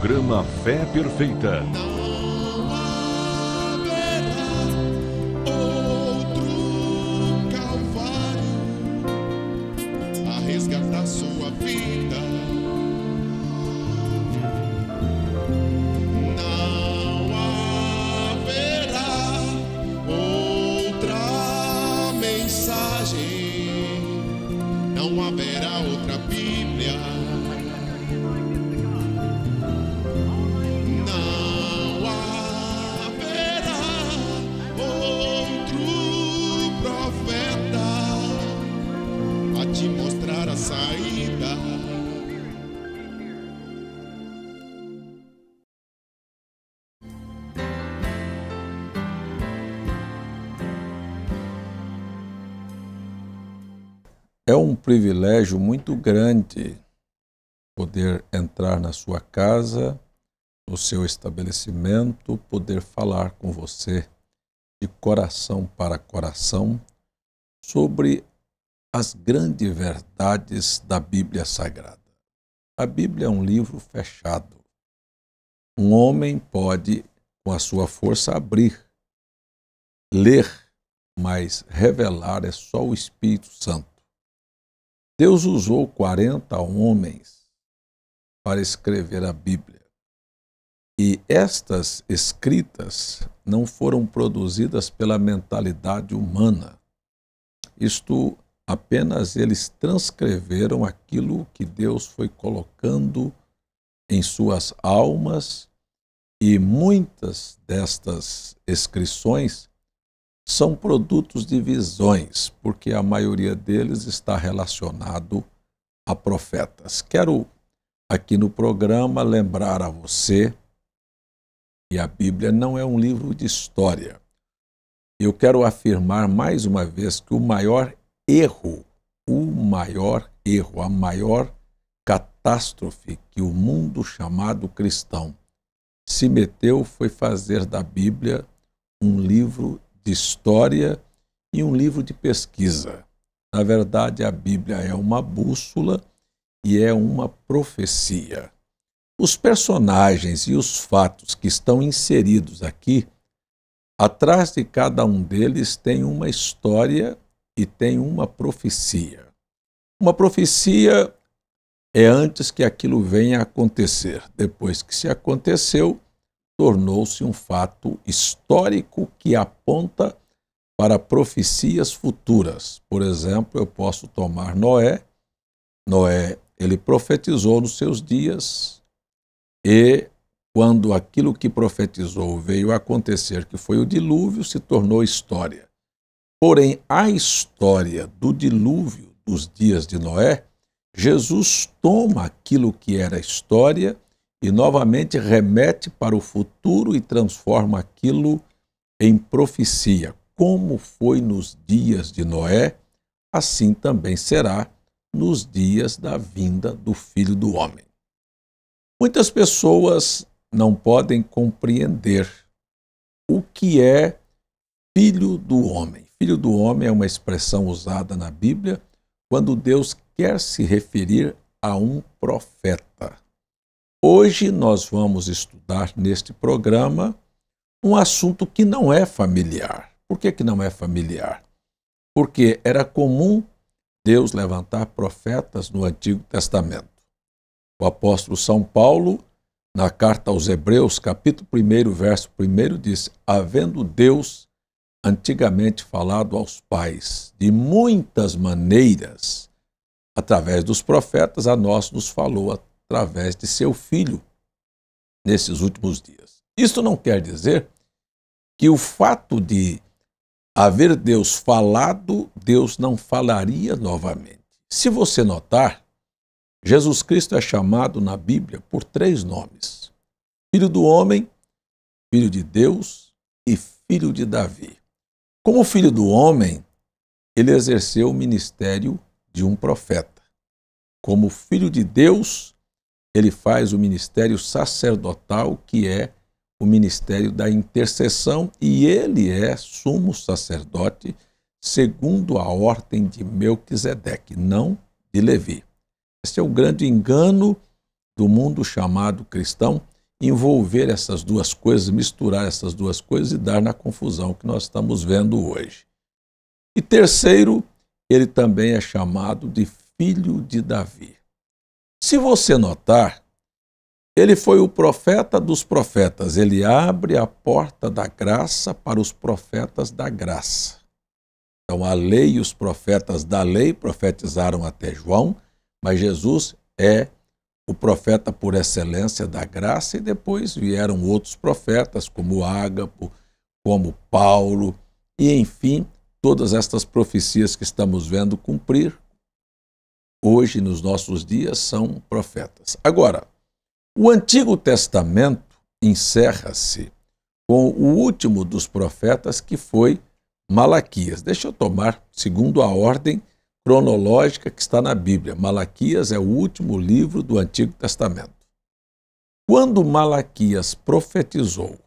Programa Fé Perfeita. Não haverá outro Calvário a resgatar sua vida. Não haverá outra mensagem, não haverá outra Bíblia. Não haverá outro profeta a te mostrar a saída. É um privilégio muito grande poder entrar na sua casa, no seu estabelecimento, poder falar com você de coração para coração sobre as grandes verdades da Bíblia Sagrada. A Bíblia é um livro fechado. Um homem pode, com a sua força, abrir, ler, mas revelar é só o Espírito Santo. Deus usou 40 homens para escrever a Bíblia. E estas escritas não foram produzidas pela mentalidade humana. Isto, apenas eles transcreveram aquilo que Deus foi colocando em suas almas, e muitas destas inscrições são produtos de visões, porque a maioria deles está relacionado a profetas. Quero aqui no programa lembrar a você que a Bíblia não é um livro de história. Eu quero afirmar mais uma vez que o maior erro, a maior catástrofe que o mundo chamado cristão se meteu foi fazer da Bíblia um livro de história e um livro de pesquisa. Na verdade, a Bíblia é uma bússola e é uma profecia. Os personagens e os fatos que estão inseridos aqui, atrás de cada um deles tem uma história e tem uma profecia. Uma profecia é antes que aquilo venha a acontecer. Depois que se aconteceu, tornou-se um fato histórico que aponta para profecias futuras. Por exemplo, eu posso tomar Noé. Noé, ele profetizou nos seus dias, e quando aquilo que profetizou veio a acontecer, que foi o dilúvio, se tornou história. Porém, a história do dilúvio dos dias de Noé, Jesus toma aquilo que era história e novamente remete para o futuro e transforma aquilo em profecia. Como foi nos dias de Noé, assim também será nos dias da vinda do Filho do Homem. Muitas pessoas não podem compreender o que é Filho do Homem. Filho do Homem é uma expressão usada na Bíblia quando Deus quer se referir a um profeta. Hoje nós vamos estudar neste programa um assunto que não é familiar. Por que não é familiar? Porque era comum Deus levantar profetas no Antigo Testamento. O apóstolo São Paulo, na carta aos Hebreus, capítulo 1, verso 1, diz: havendo Deus antigamente falado aos pais de muitas maneiras, através dos profetas, a nós nos falou através de seu Filho nesses últimos dias. Isto não quer dizer que o fato de haver Deus falado, Deus não falaria novamente. Se você notar, Jesus Cristo é chamado na Bíblia por 3 nomes: Filho do Homem, Filho de Deus e Filho de Davi. Como Filho do Homem, ele exerceu o ministério de um profeta. Como Filho de Deus, ele faz o ministério sacerdotal, que é o ministério da intercessão, e ele é sumo sacerdote segundo a ordem de Melquisedeque, não de Levi. Esse é o grande engano do mundo chamado cristão, envolver essas duas coisas, misturar essas duas coisas e dar na confusão que nós estamos vendo hoje. E terceiro, ele também é chamado de filho de Davi. Se você notar, ele foi o profeta dos profetas. Ele abre a porta da graça para os profetas da graça. Então, a lei e os profetas da lei profetizaram até João, mas Jesus é o profeta por excelência da graça, e depois vieram outros profetas, como Ágapo, como Paulo, e enfim, todas estas profecias que estamos vendo cumprir, hoje, nos nossos dias, são profetas. Agora, o Antigo Testamento encerra-se com o último dos profetas, que foi Malaquias. Deixa eu tomar segundo a ordem cronológica que está na Bíblia. Malaquias é o último livro do Antigo Testamento. Quando Malaquias profetizou,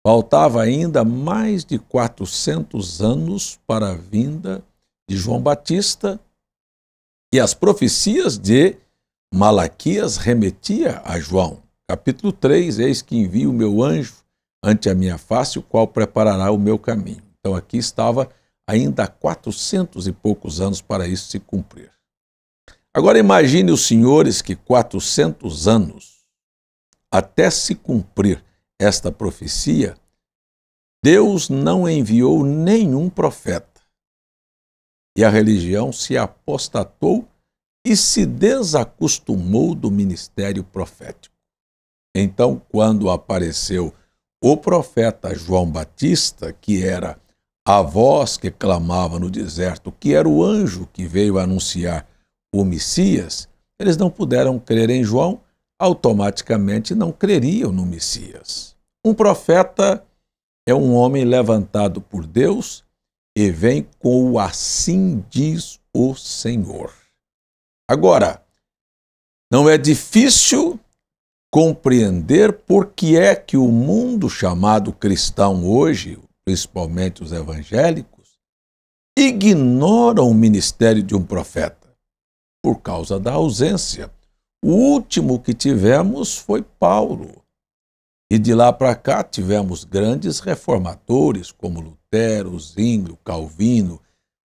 faltava ainda mais de 400 anos para a vinda de João Batista, e as profecias de Malaquias remetia a João. Capítulo 3, eis que envio o meu anjo ante a minha face, o qual preparará o meu caminho. Então aqui estava ainda há 400 e poucos anos para isso se cumprir. Agora imagine os senhores que 400 anos até se cumprir esta profecia, Deus não enviou nenhum profeta. E a religião se apostatou e se desacostumou do ministério profético. Então, quando apareceu o profeta João Batista, que era a voz que clamava no deserto, que era o anjo que veio anunciar o Messias, eles não puderam crer em João, automaticamente não creriam no Messias. Um profeta é um homem levantado por Deus e vem com o assim diz o Senhor. Agora, não é difícil compreender por que é que o mundo chamado cristão hoje, principalmente os evangélicos, ignoram o ministério de um profeta, por causa da ausência. O último que tivemos foi Paulo. E de lá para cá tivemos grandes reformadores, como Lutero, Zwinglio, Calvino,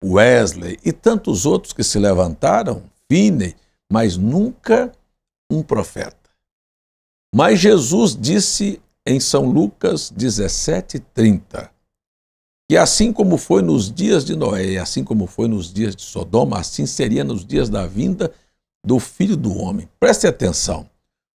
Wesley e tantos outros que se levantaram, Finney, mas nunca um profeta. Mas Jesus disse em São Lucas 17:30, que assim como foi nos dias de Noé, e assim como foi nos dias de Sodoma, assim seria nos dias da vinda do Filho do Homem. Preste atenção.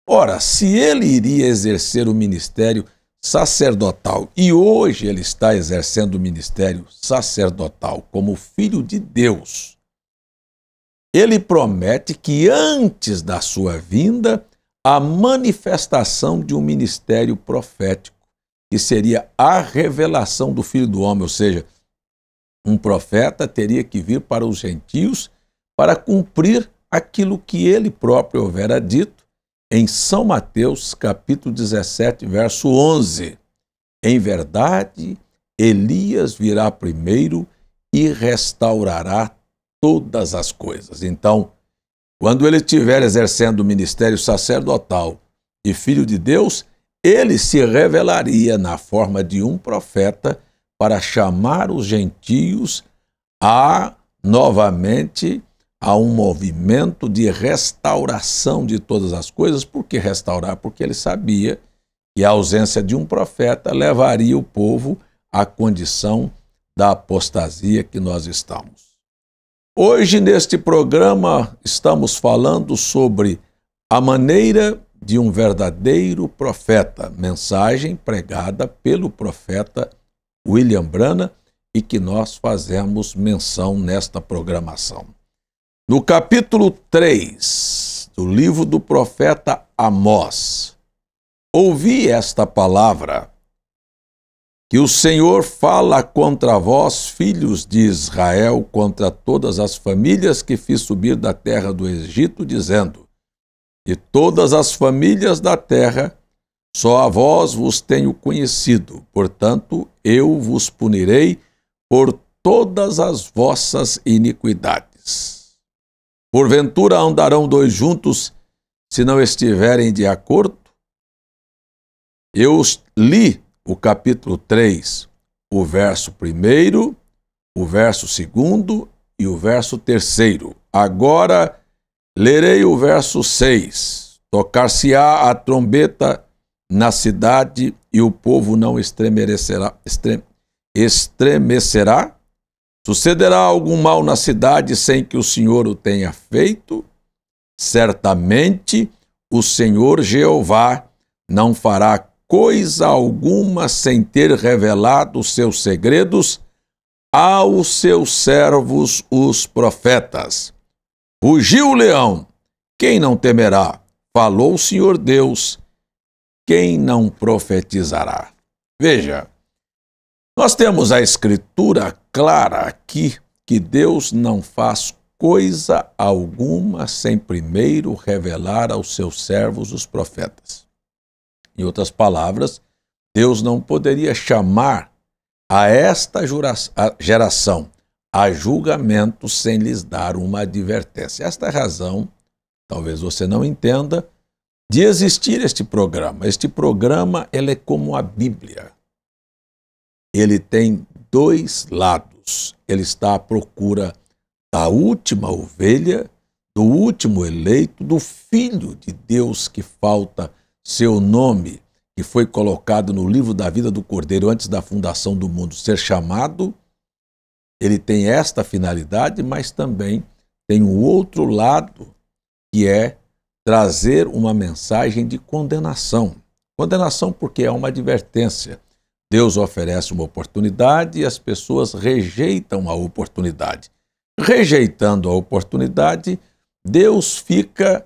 Ora, se ele iria exercer o ministério sacerdotal, e hoje ele está exercendo o ministério sacerdotal como Filho de Deus, ele promete que antes da sua vinda, a manifestação de um ministério profético, que seria a revelação do Filho do Homem, ou seja, um profeta teria que vir para os gentios para cumprir aquilo que ele próprio houvera dito em São Mateus, capítulo 17, verso 11. Em verdade, Elias virá primeiro e restaurará todas as coisas. Então, quando ele estiver exercendo o ministério sacerdotal e Filho de Deus, ele se revelaria na forma de um profeta para chamar os gentios novamente a um movimento de restauração de todas as coisas. Por que restaurar? Porque ele sabia que a ausência de um profeta levaria o povo à condição da apostasia que nós estamos. Hoje, neste programa, estamos falando sobre a maneira de um verdadeiro profeta, mensagem pregada pelo profeta William Branham e que nós fazemos menção nesta programação. No capítulo 3 do livro do profeta Amós, ouvi esta palavra, que o Senhor fala contra vós, filhos de Israel, contra todas as famílias que fiz subir da terra do Egito, dizendo: de todas as famílias da terra, só a vós vos tenho conhecido, portanto, eu vos punirei por todas as vossas iniquidades. Porventura andarão dois juntos, se não estiverem de acordo? Eu li o capítulo 3, o verso 1º, o verso 2º e o verso 3º. Agora lerei o verso 6. Tocar-se-á a trombeta na cidade e o povo não estremecerá. Sucederá algum mal na cidade sem que o Senhor o tenha feito? Certamente o Senhor Jeová não fará coisa alguma sem ter revelado os seus segredos aos seus servos, os profetas. Rugiu o leão, quem não temerá? Falou o Senhor Deus, quem não profetizará? Veja, nós temos a escritura clara aqui que Deus não faz coisa alguma sem primeiro revelar aos seus servos, os profetas. Em outras palavras, Deus não poderia chamar a esta geração a julgamento sem lhes dar uma advertência. Esta é a razão, talvez você não entenda, de existir este programa. Este programa, ele é como a Bíblia. Ele tem dois lados. Ele está à procura da última ovelha, do último eleito, do Filho de Deus que falta seu nome, que foi colocado no livro da vida do Cordeiro antes da fundação do mundo, ser chamado. Ele tem esta finalidade, mas também tem o outro lado, que é trazer uma mensagem de condenação. Condenação porque é uma advertência. Deus oferece uma oportunidade e as pessoas rejeitam a oportunidade. Rejeitando a oportunidade, Deus fica,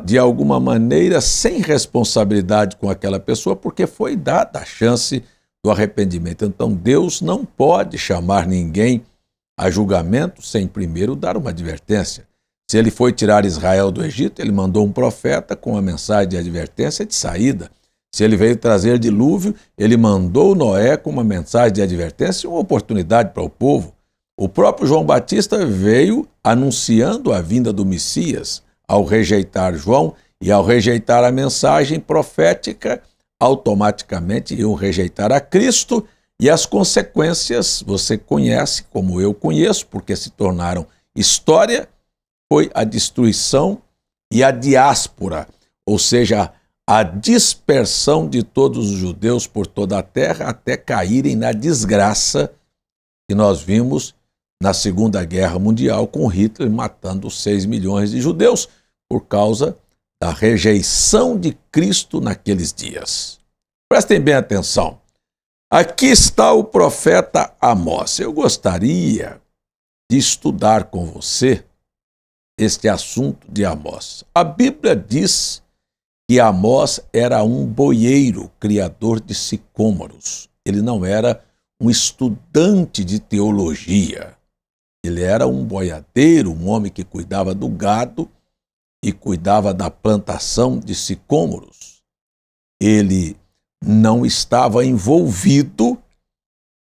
de alguma maneira, sem responsabilidade com aquela pessoa, porque foi dada a chance do arrependimento. Então, Deus não pode chamar ninguém a julgamento sem primeiro dar uma advertência. Se ele foi tirar Israel do Egito, ele mandou um profeta com a mensagem de advertência de saída. Se ele veio trazer dilúvio, ele mandou Noé com uma mensagem de advertência e uma oportunidade para o povo. O próprio João Batista veio anunciando a vinda do Messias. Ao rejeitar João e ao rejeitar a mensagem profética, automaticamente iam rejeitar a Cristo, e as consequências você conhece, como eu conheço, porque se tornaram história, foi a destruição e a diáspora, ou seja, a dispersão de todos os judeus por toda a terra até caírem na desgraça que nós vimos na Segunda Guerra Mundial, com Hitler matando 6 milhões de judeus por causa da rejeição de Cristo naqueles dias. Prestem bem atenção. Aqui está o profeta Amós. Eu gostaria de estudar com você este assunto de Amós. A Bíblia diz que Amós era um boieiro, criador de sicômoros. Ele não era um estudante de teologia. Ele era um boiadeiro, um homem que cuidava do gado e cuidava da plantação de sicômoros. Ele não estava envolvido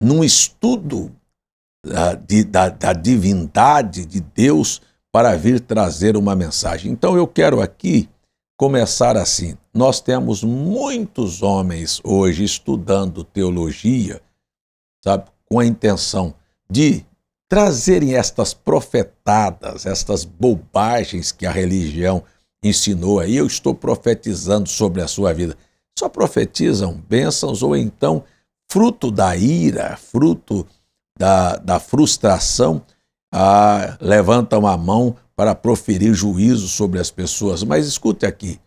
num estudo da divindade de Deus para vir trazer uma mensagem. Então eu quero aqui começar assim. Nós temos muitos homens hoje estudando teologia, sabe, com a intenção de trazerem estas profetadas, estas bobagens que a religião ensinou aí. Eu estou profetizando sobre a sua vida. Só profetizam bênçãos ou então, fruto da ira, fruto da frustração, levantam a mão para proferir juízo sobre as pessoas. Mas escute aqui,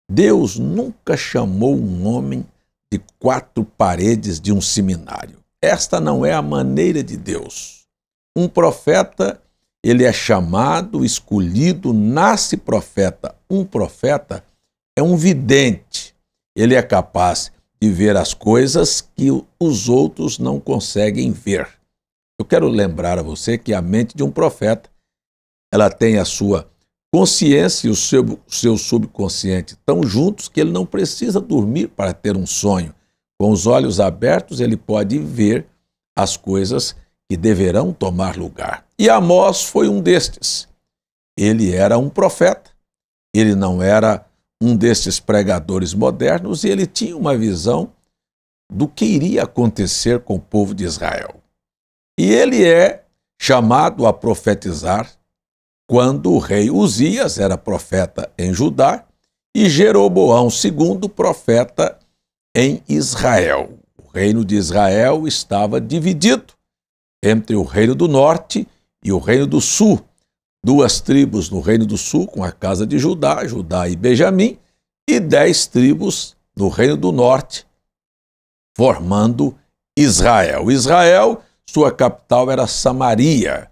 Deus nunca chamou um homem de 4 paredes de um seminário. Esta não é a maneira de Deus. Um profeta, ele é chamado, escolhido, nasce profeta. Um profeta é um vidente. Ele é capaz de ver as coisas que os outros não conseguem ver. Eu quero lembrar a você que a mente de um profeta, ela tem a sua consciência e o seu subconsciente tão juntos que ele não precisa dormir para ter um sonho. Com os olhos abertos, ele pode ver as coisas que deverão tomar lugar. E Amós foi um destes. Ele era um profeta. Ele não era um destes pregadores modernos e ele tinha uma visão do que iria acontecer com o povo de Israel. E ele é chamado a profetizar quando o rei Uzias era profeta em Judá e Jeroboão II profeta em Israel. O reino de Israel estava dividido entre o reino do norte e o reino do sul. 2 tribos no reino do sul, com a casa de Judá, Judá e Benjamim, e 10 tribos no reino do norte, formando Israel. Israel, sua capital era Samaria,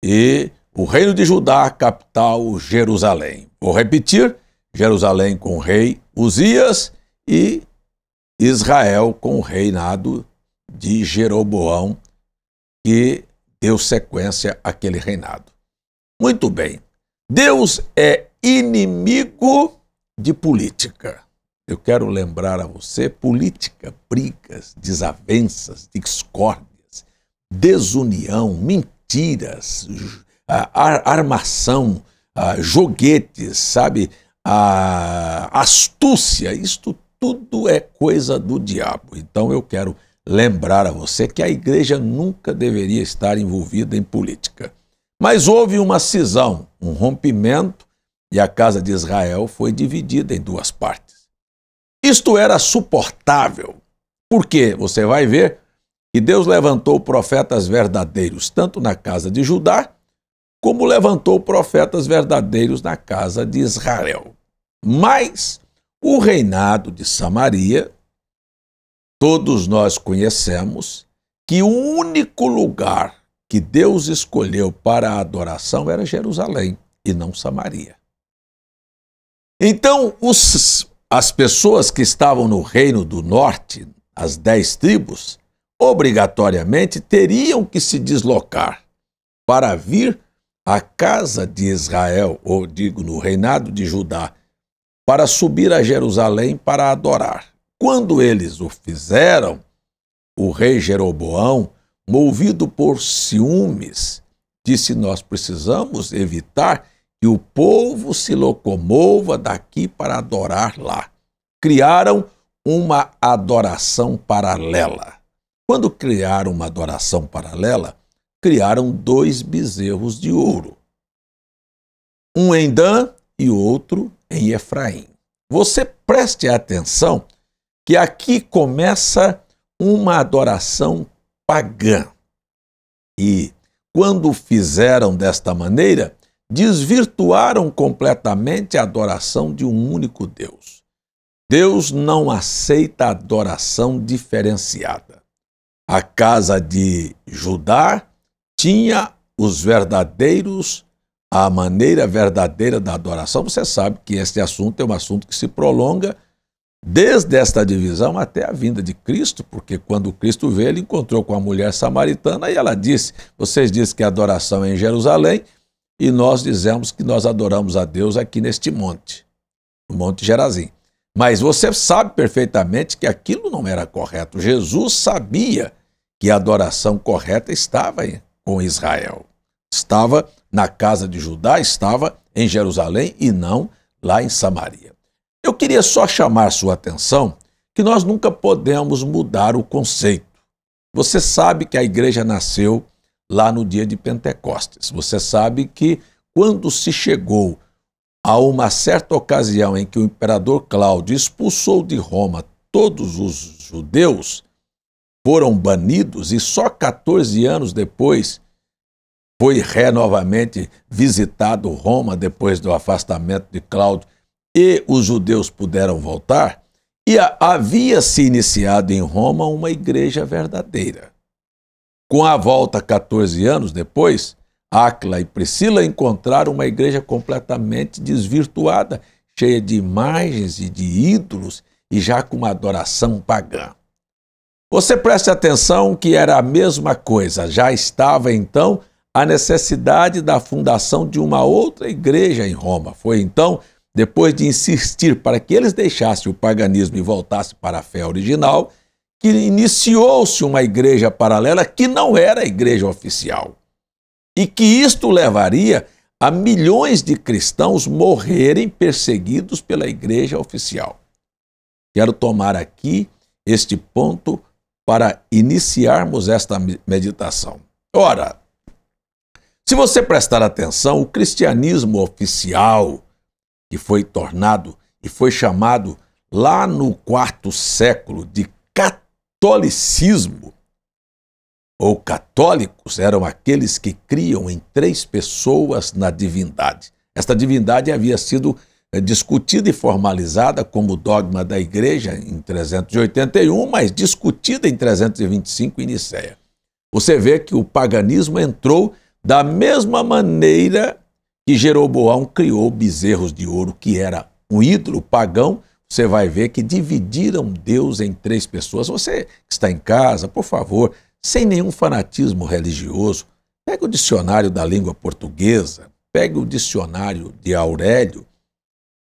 e o reino de Judá, capital Jerusalém. Vou repetir, Jerusalém com o rei Uzias e Israel com o reinado de Jeroboão, que deu sequência àquele reinado. Muito bem, Deus é inimigo de política. Eu quero lembrar a você, política, brigas, desavenças, discórdias, desunião, mentiras, armação, joguetes, sabe, astúcia, isto tudo é coisa do diabo. Então eu quero lembrar a você que a igreja nunca deveria estar envolvida em política. Mas houve uma cisão, um rompimento, e a casa de Israel foi dividida em 2 partes. Isto era suportável, porque você vai ver que Deus levantou profetas verdadeiros, tanto na casa de Judá, como levantou profetas verdadeiros na casa de Israel. Mas o reinado de Samaria, todos nós conhecemos que o único lugar que Deus escolheu para a adoração era Jerusalém e não Samaria. Então, as pessoas que estavam no reino do norte, as 10 tribos, obrigatoriamente teriam que se deslocar para vir à casa de Israel, ou digo, no reinado de Judá, para subir a Jerusalém para adorar. Quando eles o fizeram, o rei Jeroboão, movido por ciúmes, disse: nós precisamos evitar que o povo se locomova daqui para adorar lá. Criaram uma adoração paralela. Quando criaram uma adoração paralela, criaram 2 bezerros de ouro. Um em Dan e outro em Efraim. Você preste atenção que aqui começa uma adoração pagã. E quando fizeram desta maneira, desvirtuaram completamente a adoração de um único Deus. Deus não aceita adoração diferenciada. A casa de Judá tinha os verdadeiros, a maneira verdadeira da adoração. Você sabe que este assunto é um assunto que se prolonga desde esta divisão até a vinda de Cristo, porque quando Cristo veio, ele encontrou com a mulher samaritana e ela disse: vocês dizem que a adoração é em Jerusalém e nós dizemos que nós adoramos a Deus aqui neste monte, no Monte Gerazim. Mas você sabe perfeitamente que aquilo não era correto. Jesus sabia que a adoração correta estava com Israel. Estava na casa de Judá, estava em Jerusalém e não lá em Samaria. Eu queria só chamar sua atenção que nós nunca podemos mudar o conceito. Você sabe que a igreja nasceu lá no dia de Pentecostes. Você sabe que quando se chegou a uma certa ocasião em que o imperador Cláudio expulsou de Roma todos os judeus, foram banidos e só 14 anos depois foi novamente visitado Roma depois do afastamento de Cláudio e os judeus puderam voltar, e havia se iniciado em Roma uma igreja verdadeira. Com a volta 14 anos depois, Áquila e Priscila encontraram uma igreja completamente desvirtuada, cheia de imagens e de ídolos e já com uma adoração pagã. Você preste atenção que era a mesma coisa, já estava então a necessidade da fundação de uma outra igreja em Roma. Foi então, depois de insistir para que eles deixassem o paganismo e voltassem para a fé original, que iniciou-se uma igreja paralela que não era a igreja oficial. E que isto levaria a milhões de cristãos morrerem perseguidos pela igreja oficial. Quero tomar aqui este ponto para iniciarmos esta meditação. Ora, se você prestar atenção, o cristianismo oficial, que foi tornado e foi chamado lá no quarto século de catolicismo, ou católicos, eram aqueles que criam em três pessoas na divindade. Esta divindade havia sido discutida e formalizada como dogma da igreja em 381, mas discutida em 325 em Nicéia. Você vê que o paganismo entrou da mesma maneira que Jeroboão criou bezerros de ouro, que era um ídolo pagão. Você vai ver que dividiram Deus em três pessoas. Você que está em casa, por favor, sem nenhum fanatismo religioso, pegue o dicionário da língua portuguesa, pegue o dicionário de Aurélio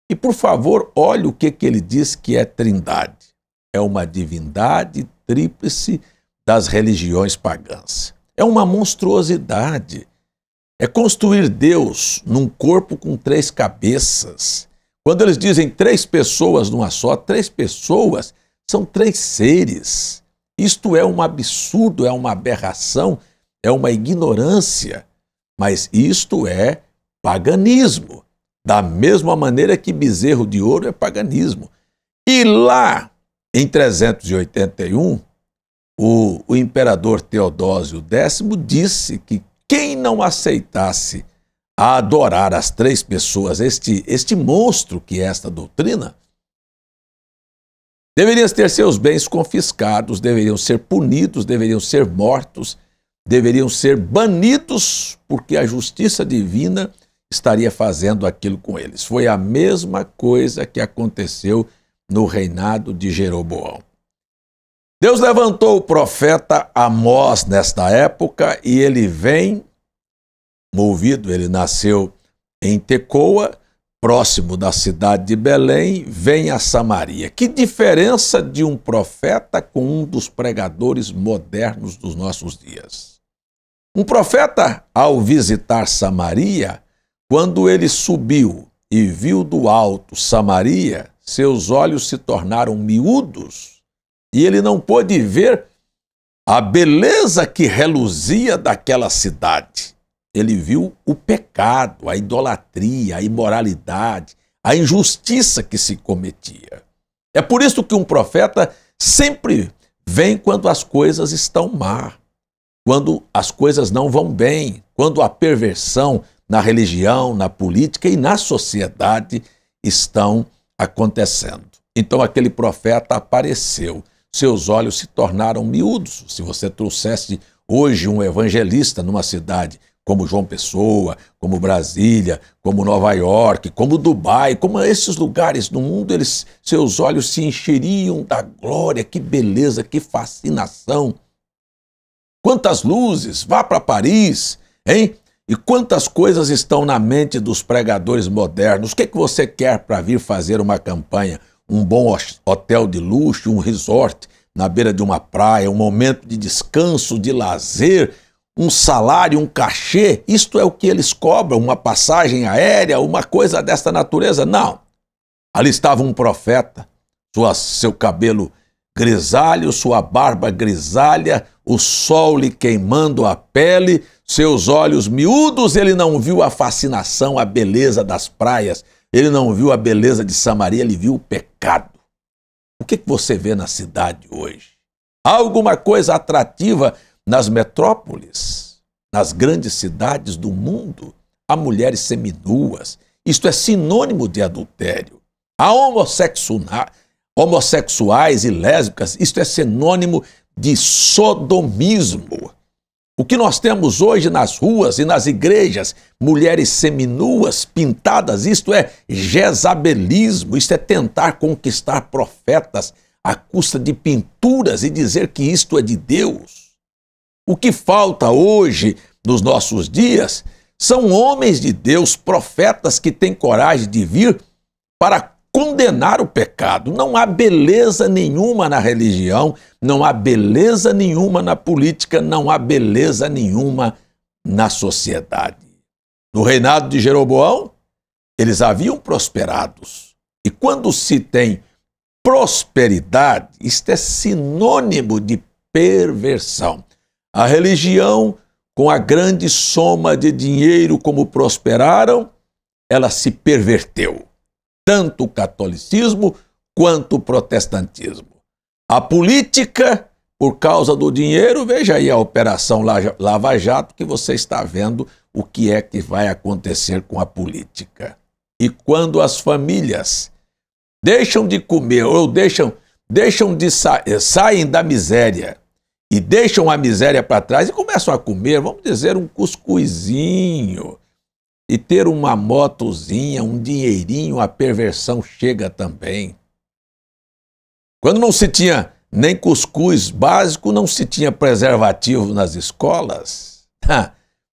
e, por favor, olhe o que ele diz que é trindade. É uma divindade tríplice das religiões pagãs. É uma monstruosidade. É construir Deus num corpo com três cabeças. Quando eles dizem três pessoas numa só, três pessoas são três seres. Isto é um absurdo, é uma aberração, é uma ignorância. Mas isto é paganismo. Da mesma maneira que bezerro de ouro é paganismo. E lá, em 381, o imperador Teodósio X disse que quem não aceitasse a adorar as três pessoas, este monstro que é esta doutrina, deveria ter seus bens confiscados, deveriam ser punidos, deveriam ser mortos, deveriam ser banidos, porque a justiça divina estaria fazendo aquilo com eles. Foi a mesma coisa que aconteceu no reinado de Jeroboão. Deus levantou o profeta Amós nesta época e ele vem movido, ele nasceu em Tecoa, próximo da cidade de Belém, vem a Samaria. Que diferença de um profeta com um dos pregadores modernos dos nossos dias. Um profeta, ao visitar Samaria, quando ele subiu e viu do alto Samaria, seus olhos se tornaram miúdos e ele não pôde ver a beleza que reluzia daquela cidade. Ele viu o pecado, a idolatria, a imoralidade, a injustiça que se cometia. É por isso que um profeta sempre vem quando as coisas estão má, quando as coisas não vão bem, quando a perversão na religião, na política e na sociedade estão acontecendo. Então aquele profeta apareceu, seus olhos se tornaram miúdos. Se você trouxesse hoje um evangelista numa cidade como João Pessoa, como Brasília, como Nova York, como Dubai, como esses lugares no mundo, seus olhos se encheriam da glória, que beleza, que fascinação. Quantas luzes, vá para Paris, hein? E quantas coisas estão na mente dos pregadores modernos. O que você quer para vir fazer uma campanha? Um bom hotel de luxo, um resort na beira de uma praia, um momento de descanso, de lazer, um salário, um cachê, isto é o que eles cobram, uma passagem aérea, uma coisa desta natureza? Não. Ali estava um profeta, seu cabelo grisalho, sua barba grisalha, o sol lhe queimando a pele, seus olhos miúdos, ele não viu a fascinação, a beleza das praias, ele não viu a beleza de Samaria, ele viu o pecado. O que você vê na cidade hoje? Há alguma coisa atrativa nas metrópoles, nas grandes cidades do mundo? Há mulheres seminuas. Isto é sinônimo de adultério. Há homossexuais e lésbicas. Isto é sinônimo de sodomismo. O que nós temos hoje nas ruas e nas igrejas, mulheres seminuas, pintadas, isto é jezabelismo, isto é tentar conquistar profetas à custa de pinturas e dizer que isto é de Deus. O que falta hoje, nos nossos dias, são homens de Deus, profetas que têm coragem de vir para condenar o pecado. Não há beleza nenhuma na religião, não há beleza nenhuma na política, não há beleza nenhuma na sociedade. No reinado de Jeroboão, eles haviam prosperados. E quando se tem prosperidade, isto é sinônimo de perversão. A religião, com a grande soma de dinheiro como prosperaram, ela se perverteu. Tanto o catolicismo quanto o protestantismo. A política, por causa do dinheiro, veja aí a Operação Lava Jato, que você está vendo o que é que vai acontecer com a política. E quando as famílias deixam de comer ou saem da miséria e deixam a miséria para trás e começam a comer, vamos dizer, um cuscuzinho e ter uma motozinha, um dinheirinho, a perversão chega também. Quando não se tinha nem cuscuz básico, não se tinha preservativo nas escolas,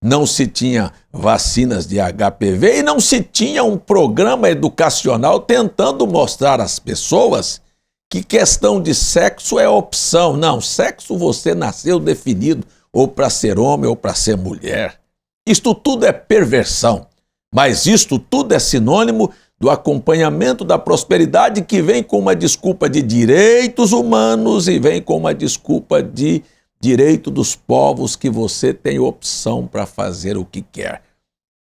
não se tinha vacinas de HPV e não se tinha um programa educacional tentando mostrar às pessoas que questão de sexo é opção. Não, sexo você nasceu definido ou para ser homem ou para ser mulher. Isto tudo é perversão, mas isto tudo é sinônimo do acompanhamento da prosperidade que vem com uma desculpa de direitos humanos e vem com uma desculpa de direito dos povos que você tem opção para fazer o que quer.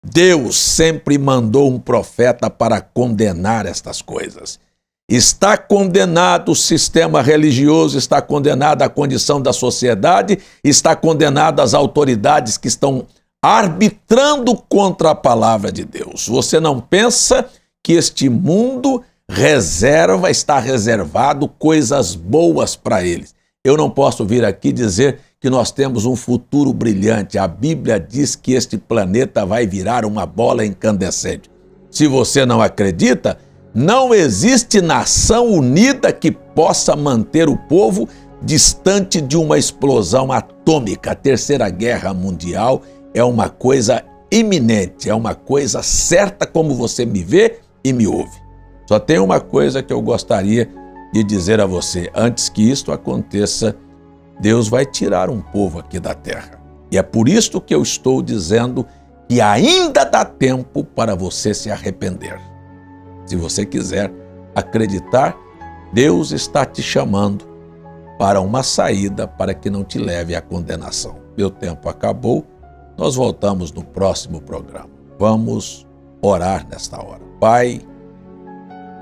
Deus sempre mandou um profeta para condenar estas coisas. Está condenado o sistema religioso, está condenada a condição da sociedade, está condenado as autoridades que estão arbitrando contra a palavra de Deus. Você não pensa que este mundo está reservado coisas boas para eles. Eu não posso vir aqui dizer que nós temos um futuro brilhante. A Bíblia diz que este planeta vai virar uma bola incandescente. Se você não acredita, não existe nação unida que possa manter o povo distante de uma explosão atômica. A Terceira Guerra Mundial é uma coisa iminente, é uma coisa certa, como você me vê e me ouve. Só tem uma coisa que eu gostaria de dizer a você: antes que isto aconteça, Deus vai tirar um povo aqui da terra. E é por isto que eu estou dizendo que ainda dá tempo para você se arrepender. Se você quiser acreditar, Deus está te chamando para uma saída para que não te leve à condenação. Meu tempo acabou, nós voltamos no próximo programa. Vamos orar nesta hora. Pai,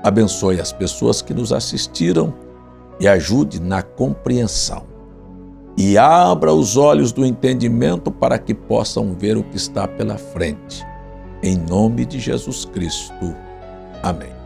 abençoe as pessoas que nos assistiram e ajude na compreensão. E abra os olhos do entendimento para que possam ver o que está pela frente. Em nome de Jesus Cristo. Amém.